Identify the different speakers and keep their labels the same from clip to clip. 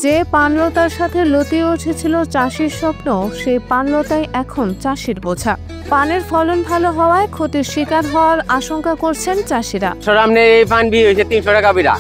Speaker 1: যে পানলতার সাথে লতিয়ে উঠেছিল চাষির স্বপ্ন, সেই পানলতাই এখন চাষির বোঝা। পানের ফলন ভালো হওয়ায় ক্ষতির শিকার হওয়ার আশঙ্কা করছেন চাষিরা।
Speaker 2: সামনে এই পান বিয়ে হয়েছে 300 টাকা বিড়া,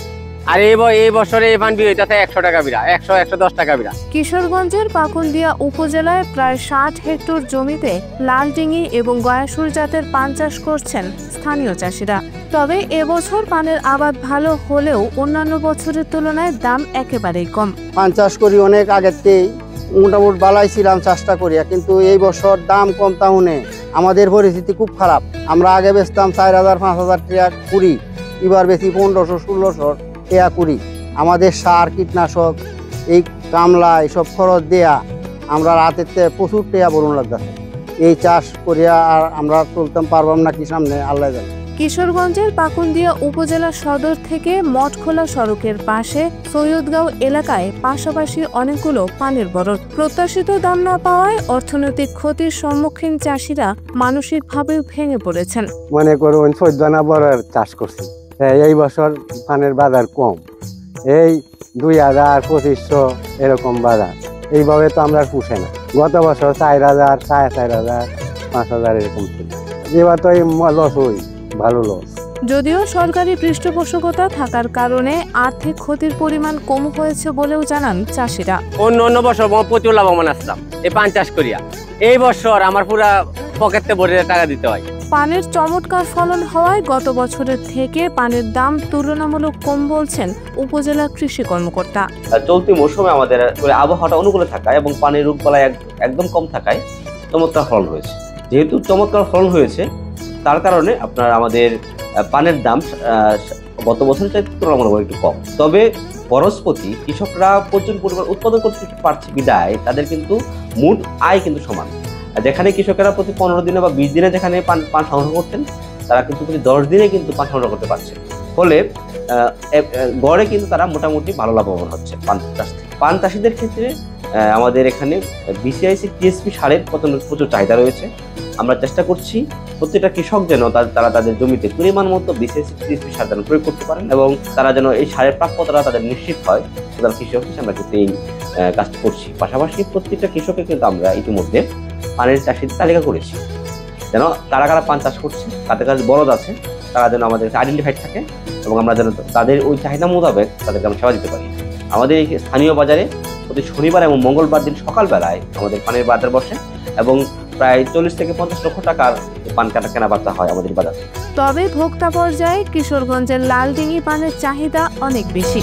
Speaker 2: আর এই বছরে এই পান বিয়ে হইতেছে 100 টাকা বিড়া, 100-110 টাকা বিড়া।
Speaker 1: কিশোরগঞ্জের পাকুন্দিয়া উপজেলায় প্রায় 60 হেক্টর জমিতে লালডিঙি এবং গয়াসুর জাতের পান চাষ করছেন স্থানীয় চাষিরা। তবে এবছর পানের আবাদ ভালো হলেও অন্যান্য বছরের তুলনায় দাম একেবারেই কম।
Speaker 3: পান চাষ করি অনেক আগেতেই মোটামুটি বালাই ছিলাম চাষটা করিয়া, কিন্তু এই বছর দাম কম তাহলে আমাদের পরিস্থিতি খুব খারাপ। আমরা আগে বেচতাম 4000-5000 টাকা কুড়ি, এবার বেশি 1500-1600 টাকা কুড়ি। আমাদের সার কীটনাশক এই কামলা এসব খরচ দেয়া আমরা রাতের প্রচুর টাকা বরণ লাগতেছে। এই চাষ করিয়া আর আমরা চলতাম পারবাম না কি সামনে আল্লাহ জানে।
Speaker 1: কিশোরগঞ্জের পাকুন্দিয়া উপজেলা সদর থেকে মঠখোলা সড়কের পাশে সৈয়দগাঁও এলাকায় পাশাপাশি অনেকগুলো পানের বরজ। প্রত্যাশিত দাম না পাওয়ায় অর্থনৈতিক ক্ষতির সম্মুখীন চাষিরা মানসিকভাবে ভেঙে পড়েছেন।
Speaker 4: মনে করুন 14 বড়ের চাষ করছি, এই বছর পানের বাজার কম, এই 2000-2500 এরকম বাজার। এইভাবে তো আমরা পুষে না। গত বছর 4000, 4500, 5000 এরকম ছিল। এবার তো এই লস হই, ভালো লস।
Speaker 1: যদিও সরকারি পৃষ্ঠপোষকতা থাকার কারণে আর্থিক ক্ষতির পরিমাণ কম হয়েছে বলেও জানান চাষিরা।
Speaker 2: অন্য বছর প্রচুর লাভবান আসতাম এই পান চাষ করিয়া, এই বছর আমার পুরা পকেটে ভরে টাকা দিতে হয়।
Speaker 1: পানের চমৎকার ফলন হওয়ায় গত বছরের থেকে পানের দাম তুলনামূলক কম বলছেন উপজেলা কৃষি কর্মকর্তা।
Speaker 5: চলতি মৌসুমে আমাদের আবহাওয়াটা অনুকূলে থাকায় এবং পানির রোগবালাই একদম কম থাকায় চমৎকার ফলন হয়েছে। যেহেতু চমৎকার ফলন হয়েছে তার কারণে আপনার আমাদের পানের দাম গত বছরের চাইতে তুলনামূলক একটু কম। তবে বরজপ্রতি কৃষকরা প্রচুর পরিমাণ উৎপাদন করতে পারছে বিদায় তাদের কিন্তু মোট আয় কিন্তু সমান। যেখানে কৃষকেরা প্রতি 15 দিনে বা 20 দিনে যেখানে পান সংগ্রহ করতেন, তারা কিন্তু প্রতি 10 দিনে কিন্তু পান সংগ্রহ করতে পারছে। ফলে গড়ে কিন্তু তারা মোটামুটি ভালো লাভবান হচ্ছে পান চাষ থেকে। পান চাষিদের ক্ষেত্রে আমাদের এখানে BCIC TSP সারের প্রচুর চাহিদা রয়েছে। আমরা চেষ্টা করছি প্রত্যেকটা কৃষক যেন তারা তাদের জমিতে পরিমাণ মতো BCIC TSP সার যেন প্রয়োগ করতে পারেন এবং তারা যেন এই সারের প্রাপ্যতা তাদের নিশ্চিত হয়। সুতরাং কৃষক হিসেবে আমরা কিন্তু এই কাজটি করছি। পাশাপাশি প্রত্যেকটা কৃষকের কিন্তু আমরা ইতিমধ্যে পানের চাষির তালিকা করেছি, যেন কারা কারা পান চাষ করছে, কাদের কাছে বরজ আছে, তারা যেন আমাদের আইডেন্টিফাইড থাকে এবং আমরা যেন তাদের ওই চাহিদা মোতাবেক তাদেরকে আমরা সেবা দিতে পারি। আমাদের এই স্থানীয় বাজারে প্রতি শনিবার এবং মঙ্গলবার দিন সকালবেলায় আমাদের পানের বাজার বসে এবং প্রায় 40 থেকে 50 লক্ষ টাকার পান কাটা কেনা বেচা হয় আমাদের বাজারে।
Speaker 1: তবে ভোক্তা পর্যায়ে কিশোরগঞ্জের লালডিঙি পানের চাহিদা অনেক বেশি।